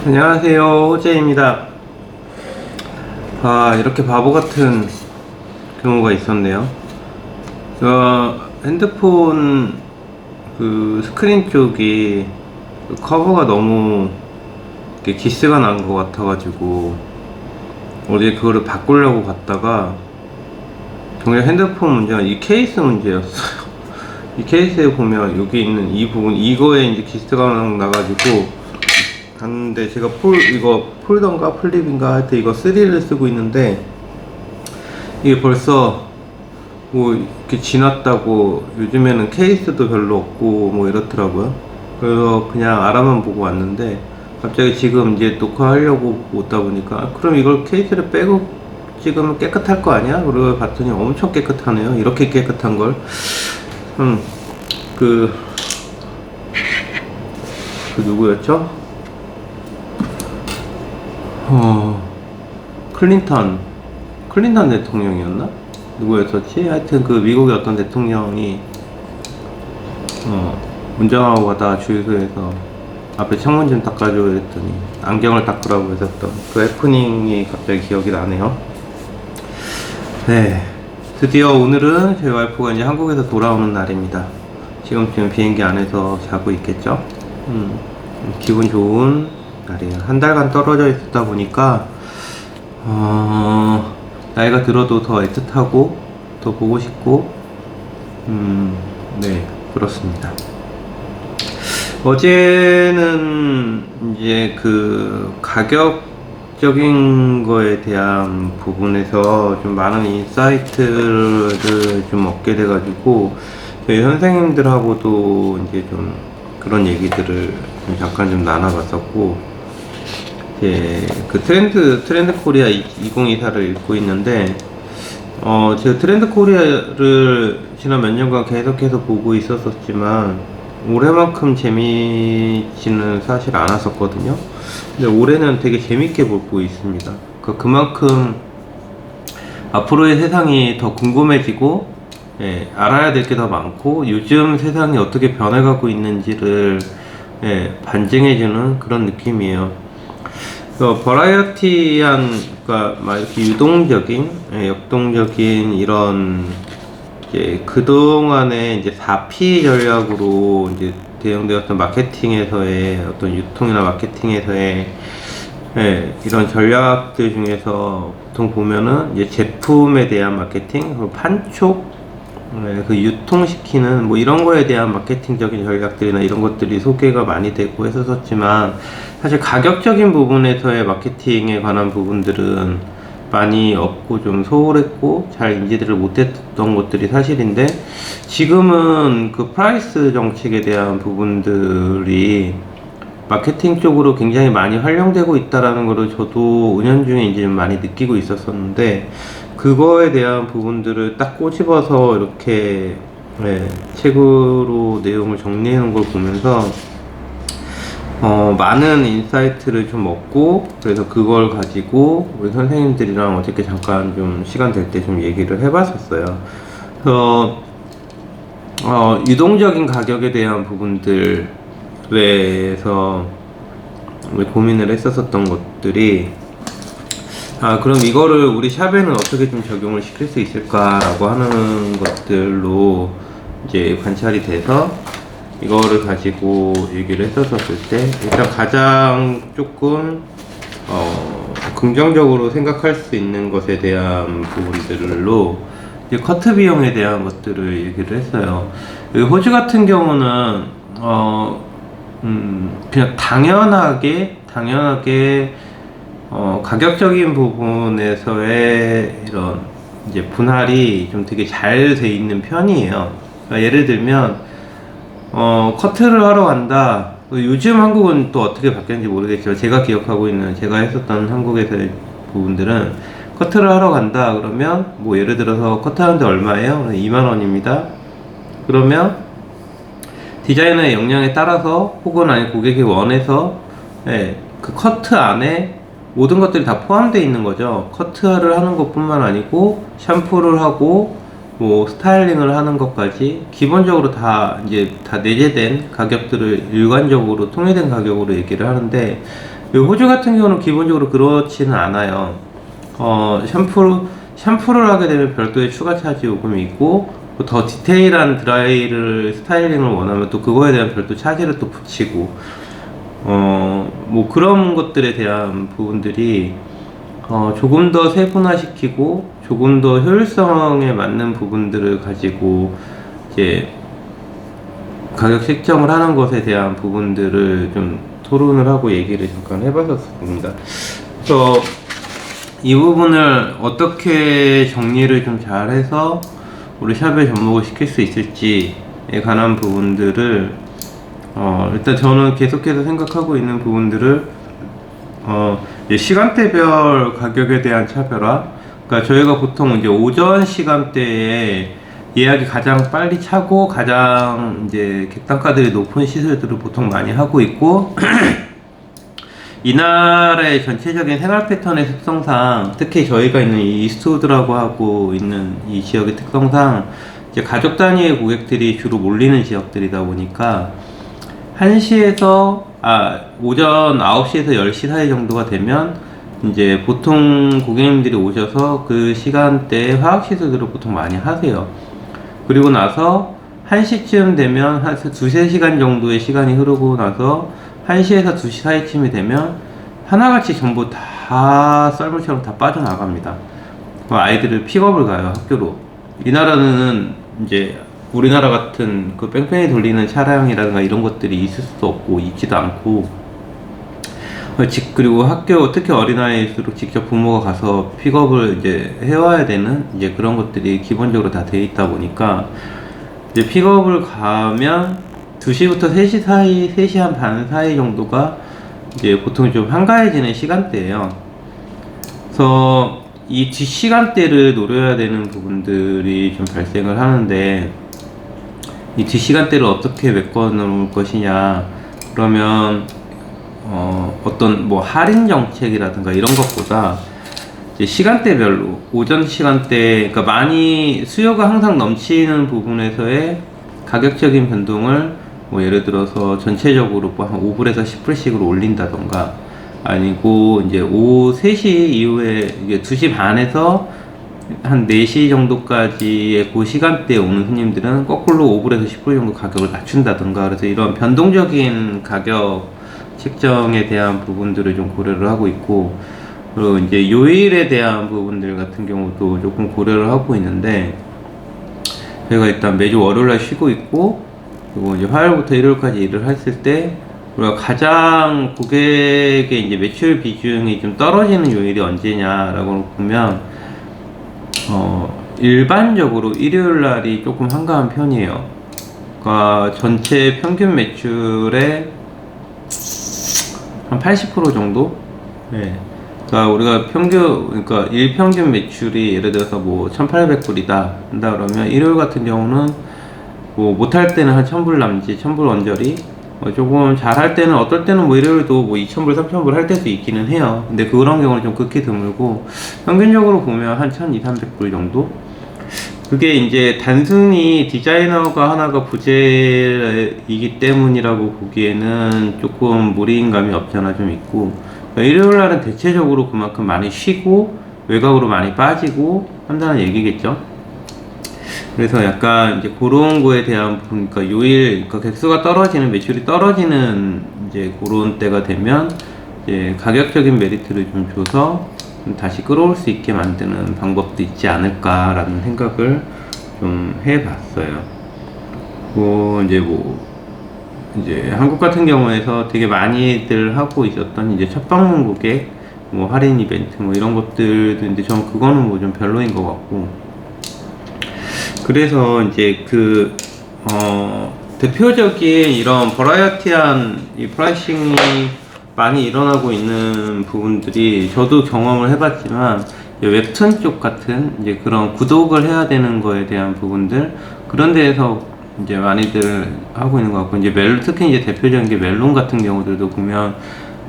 안녕하세요, 호재입니다. 이렇게 바보 같은 경우가 있었네요. 핸드폰 그 스크린 쪽이 그 커버가 너무 이렇게 기스가 난 것 같아가지고 어제 그거를 바꾸려고 갔다가 정작 핸드폰 문제가 이 케이스 문제였어요. 이 케이스에 보면 여기 있는 이 부분, 이거에 이제 기스가 나가지고 갔는데, 제가 이거 폴더인가 플립인가 하여튼 이거 3를 쓰고 있는데 이게 벌써 뭐 이렇게 지났다고, 요즘에는 케이스도 별로 없고 뭐 이렇더라고요. 그래서 그냥 알아만 보고 왔는데 갑자기 지금 이제 녹화하려고 오다 보니까 그럼 이걸 케이스를 빼고 찍으면 깨끗할 거 아니야? 그러고 봤더니 엄청 깨끗하네요. 이렇게 깨끗한 걸. 그 누구였죠? 클린턴 대통령이었나? 누구였었지? 하여튼 그 미국의 어떤 대통령이 운전하고 가다가 주유소에서 앞에 창문 좀 닦아줘 이랬더니 안경을 닦으라고 했었던 그 해프닝이 갑자기 기억이 나네요. 네, 드디어 오늘은 저희 와이프가 이제 한국에서 돌아오는 날입니다. 지금쯤 비행기 안에서 자고 있겠죠? 기분 좋은 날이에요. 한 달간 떨어져 있었다 보니까 나이가 들어도 더 애틋하고 더 보고 싶고 네, 그렇습니다. 어제는 이제 그 가격적인 거에 대한 부분에서 좀 많은 인사이트를 좀 얻게 돼가지고 저희 선생님들하고도 이제 좀 그런 얘기들을 좀 잠깐 좀 나눠봤었고, 그 트렌드 코리아 2024를 읽고 있는데, 제가 트렌드 코리아를 지난 몇 년간 계속해서 보고 있었지만 올해만큼 재미지는 사실 않았었거든요. 근데 올해는 되게 재밌게 보고 있습니다. 그만큼 앞으로의 세상이 더 궁금해지고, 알아야 될 게 더 많고 요즘 세상이 어떻게 변해가고 있는지를 반증해주는 그런 느낌이에요. 버라이어티한, 그러니까 막 이렇게 유동적인, 역동적인 이런 이제 그동안에 이제 4P 전략으로 이제 대응되었던 마케팅에서의 어떤 유통이나 마케팅에서의 이런 전략들 중에서 보통 보면은 이제 제품에 대한 마케팅, 그리고 판촉, 그 유통시키는 뭐 이런 거에 대한 마케팅적인 전략들이나 이런 것들이 소개가 많이 되고 했었지만, 사실 가격적인 부분에서의 마케팅에 관한 부분들은 많이 없고 좀 소홀했고 잘 인지들을 못했던 것들이 사실인데, 지금은 그 프라이스 정책에 대한 부분들이 마케팅 쪽으로 굉장히 많이 활용되고 있다라는 거를 저도 은연중에 이제 많이 느끼고 있었었는데, 그거에 대한 부분들을 딱 꼬집어서 이렇게 책으로 내용을 정리해 놓은 걸 보면서 많은 인사이트를 좀 얻고, 그래서 그걸 가지고 우리 선생님들이랑 어저께 잠깐 좀 시간 될 때 좀 얘기를 해봤었어요. 그래서 유동적인 가격에 대한 부분들에서 고민을 했었던 것들이, 그럼 이거를 우리 샵에는 어떻게 좀 적용을 시킬 수 있을까라고 하는 것들로 이제 관찰이 돼서 이거를 가지고 얘기를 했었을 때, 일단 가장 조금 긍정적으로 생각할 수 있는 것에 대한 부분들로 이제 커트 비용에 대한 것들을 얘기를 했어요. 호주 같은 경우는 그냥 당연하게 가격적인 부분에서의 이런 이제 분할이 좀 되게 잘 돼 있는 편이에요. 그러니까 예를 들면 커트를 하러 간다. 요즘 한국은 또 어떻게 바뀌었는지 모르겠지만 제가 기억하고 있는, 제가 했었던 한국에서의 부분들은 커트를 하러 간다 그러면 뭐 예를 들어서 커트하는데 얼마예요? 2만원입니다. 그러면 디자이너의 역량에 따라서 혹은 아니 고객이 원해서 그 커트 안에 모든 것들이 다 포함되어 있는 거죠. 커트를 하는 것뿐만 아니고 샴푸를 하고 뭐 스타일링을 하는 것까지 기본적으로 다 이제 다 내재된 가격들을 일관적으로 통일된 가격으로 얘기를 하는데, 호주 같은 경우는 기본적으로 그렇지는 않아요. 샴푸를 하게 되면 별도의 추가 차지 요금이 있고, 더 디테일한 드라이를, 스타일링을 원하면 또 그거에 대한 별도 차지를 또 붙이고, 뭐 그런 것들에 대한 부분들이, 조금 더 세분화시키고, 조금 더 효율성에 맞는 부분들을 가지고, 이제, 가격 책정을 하는 것에 대한 부분들을 좀 토론을 하고 얘기를 잠깐 해봤었습니다. 그래서 이 부분을 어떻게 정리를 좀 잘해서 우리 샵에 접목을 시킬 수 있을지에 관한 부분들을 일단 저는 계속해서 생각하고 있는 부분들을 이제 시간대별 가격에 대한 차별화. 그러니까 저희가 보통 이제 오전 시간대에 예약이 가장 빨리 차고 가장 이제 객단가들이 높은 시설들을 보통 많이 하고 있고 이 나라의 전체적인 생활 패턴의 특성상 특히 저희가 있는 이 이스트우드라고 하고 있는 이 지역의 특성상 이제 가족 단위의 고객들이 주로 몰리는 지역들이다 보니까 1시에서 오전 9시에서 10시 사이 정도가 되면 이제 보통 고객님들이 오셔서 그 시간대에 화학시술들을 보통 많이 하세요. 그리고 나서 1시쯤 되면 한 2-3시간 정도의 시간이 흐르고 나서 1시에서 2시 사이쯤이 되면 하나같이 전부 다 썰물처럼 다 빠져나갑니다. 아이들을 픽업을 가요, 학교로. 이 나라는 이제 우리나라 같은 그 뺑뺑이 돌리는 차량이라든가 이런 것들이 있을 수도 없고 있지도 않고 그리고 학교 특히 어린아이일수록 직접 부모가 가서 픽업을 이제 해와야 되는 이제 그런 것들이 기본적으로 다 돼 있다 보니까 이제 픽업을 가면 2시부터 3시 사이, 3시 한 반 사이 정도가 이제 보통 좀 한가해지는 시간대예요. 그래서 이 뒷시간대를 노려야 되는 부분들이 좀 발생을 하는데 이 뒷시간대를 어떻게 메꿔놓을 것이냐 그러면 어떤 뭐 할인 정책이라든가 이런 것보다 이제 시간대별로 오전 시간대 그러니까 많이 수요가 항상 넘치는 부분에서의 가격적인 변동을 뭐 예를 들어서 전체적으로 뭐 한 5불에서 10불씩으로 올린다던가 아니고 이제 오후 3시 이후에 이게 2시 반에서 한 4시 정도까지의 그 시간대에 오는 손님들은 거꾸로 5불에서 10불 정도 가격을 낮춘다던가 그래서 이런 변동적인 가격 책정에 대한 부분들을 좀 고려를 하고 있고 그리고 이제 요일에 대한 부분들 같은 경우도 조금 고려를 하고 있는데 저희가 일단 매주 월요일날 쉬고 있고 그리고 이제 화요일부터 일요일까지 일을 했을 때 우리가 가장 고객의 이제 매출 비중이 좀 떨어지는 요일이 언제냐라고 보면 일반적으로 일요일날이 조금 한가한 편이에요. 그러니까 전체 평균 매출의 한 80% 정도? 네. 그러니까 우리가 그러니까 일평균 매출이 예를 들어서 뭐 1,800불이다 한다 그러면 일요일 같은 경우는 뭐 못할 때는 한 1,000불 남짓, 1,000불 언저리 조금 잘할 때는 어떨 때는 뭐 일요일도 뭐 2,000불, 3,000불 할 때도 있기는 해요. 근데 그런 경우는 좀 극히 드물고 평균적으로 보면 한 1,200~300불 정도? 그게 이제 단순히 디자이너가 하나가 부재이기 때문이라고 보기에는 조금 무리인감이 없잖아 좀 있고 그러니까 일요일 날은 대체적으로 그만큼 많이 쉬고 외곽으로 많이 빠지고 한다는 얘기겠죠. 그래서 약간 이제 그런 거에 대한 부분, 그러니까 요일, 그러니까 객수가 떨어지는 매출이 떨어지는 이제 그런 때가 되면 이제 가격적인 메리트를 좀 줘서 좀 다시 끌어올 수 있게 만드는 방법도 있지 않을까라는 생각을 좀 해봤어요. 이제 한국 같은 경우에서 되게 많이들 하고 있었던 이제 첫 방문 고객, 뭐 할인 이벤트 뭐 이런 것들도 있는데 저는 그거는 뭐 좀 별로인 것 같고 그래서 이제 대표적인 이런 버라이어티한 이 프라이싱이 많이 일어나고 있는 부분들이 저도 경험을 해봤지만 웹툰 쪽 같은 이제 그런 구독을 해야 되는 거에 대한 부분들 그런 데에서 이제 많이들 하고 있는 것 같고 이제 특히 이제 대표적인 게 멜론 같은 경우들도 보면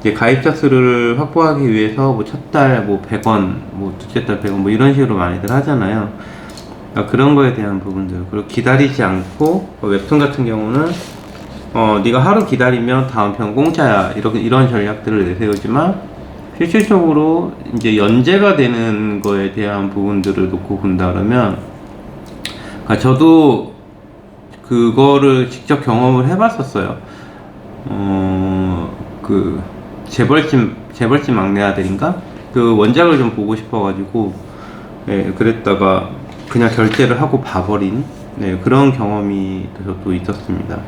이제 가입자 수를 확보하기 위해서 뭐 첫 달 뭐 100원 뭐 둘째 달 100원 뭐 이런 식으로 많이들 하잖아요. 그러니까 그런 거에 대한 부분들 그리고 기다리지 않고 웹툰 같은 경우는 네가 하루 기다리면 다음 편 공짜야. 이런 전략들을 내세우지만, 실질적으로 이제 연재가 되는 거에 대한 부분들을 놓고 본다 그러면, 그러니까 저도 그거를 직접 경험을 해봤었어요. 그 재벌집 막내 아들인가? 그 원작을 좀 보고 싶어가지고, 예, 그랬다가 그냥 결제를 하고 봐버린, 네, 그런 경험이 저도 있었습니다.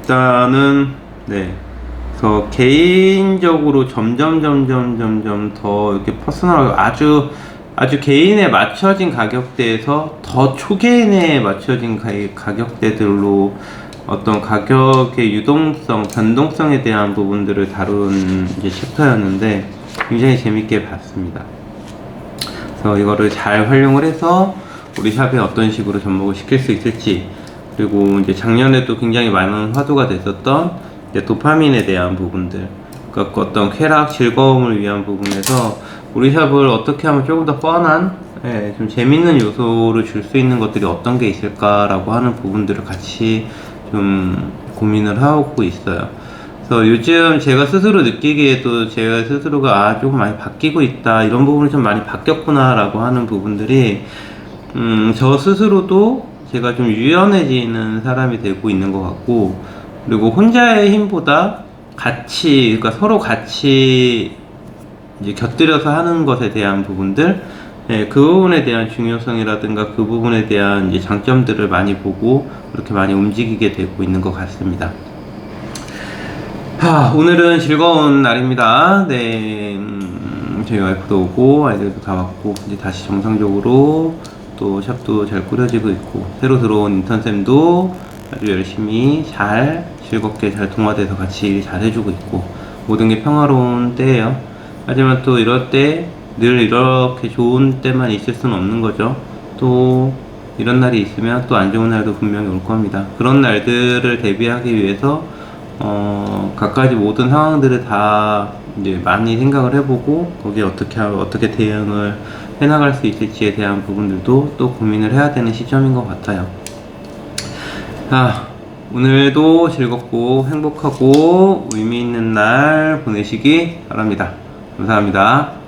일단은, 네. 그래서 개인적으로 점점 더 이렇게 퍼스널하고 아주 개인에 맞춰진 가격대에서 더 초개인에 맞춰진 가격대들로 어떤 가격의 유동성, 변동성에 대한 부분들을 다룬 이제 챕터였는데 굉장히 재밌게 봤습니다. 그래서 이거를 잘 활용을 해서 우리 샵에 어떤 식으로 접목을 시킬 수 있을지, 그리고 이제 작년에도 굉장히 많은 화두가 됐었던 이제 도파민에 대한 부분들, 그러니까 어떤 쾌락, 즐거움을 위한 부분에서 우리 샵을 어떻게 하면 조금 더 뻔한, 예, 좀 재밌는 요소를 줄 수 있는 것들이 어떤 게 있을까라고 하는 부분들을 같이 좀 고민을 하고 있어요. 그래서 요즘 제가 스스로 느끼기에도 제가 스스로가 조금 많이 바뀌고 있다, 이런 부분이 좀 많이 바뀌었구나 라고 하는 부분들이 저 스스로도 제가 좀 유연해지는 사람이 되고 있는 것 같고, 그리고 혼자의 힘보다 같이, 그러니까 서로 같이 이제 곁들여서 하는 것에 대한 부분들, 예, 그 부분에 대한 중요성이라든가 그 부분에 대한 이제 장점들을 많이 보고 그렇게 많이 움직이게 되고 있는 것 같습니다. 오늘은 즐거운 날입니다. 네, 저희 와이프도 오고 아이들도 다 왔고 이제 다시 정상적으로 또 샵도 잘 꾸려지고 있고, 새로 들어온 인턴쌤도 아주 열심히 잘 즐겁게 잘 동화돼서 같이 일 잘 해주고 있고, 모든 게 평화로운 때예요. 하지만 또 이럴 때 늘 이렇게 좋은 때만 있을 수는 없는 거죠. 또 이런 날이 있으면 또 안 좋은 날도 분명히 올 겁니다. 그런 날들을 대비하기 위해서 각가지 모든 상황들을 다 이제 많이 생각을 해보고 거기에 어떻게 대응을 해나갈 수 있을지에 대한 부분들도 또 고민을 해야 되는 시점인 것 같아요. 오늘도 즐겁고 행복하고 의미 있는 날 보내시기 바랍니다. 감사합니다.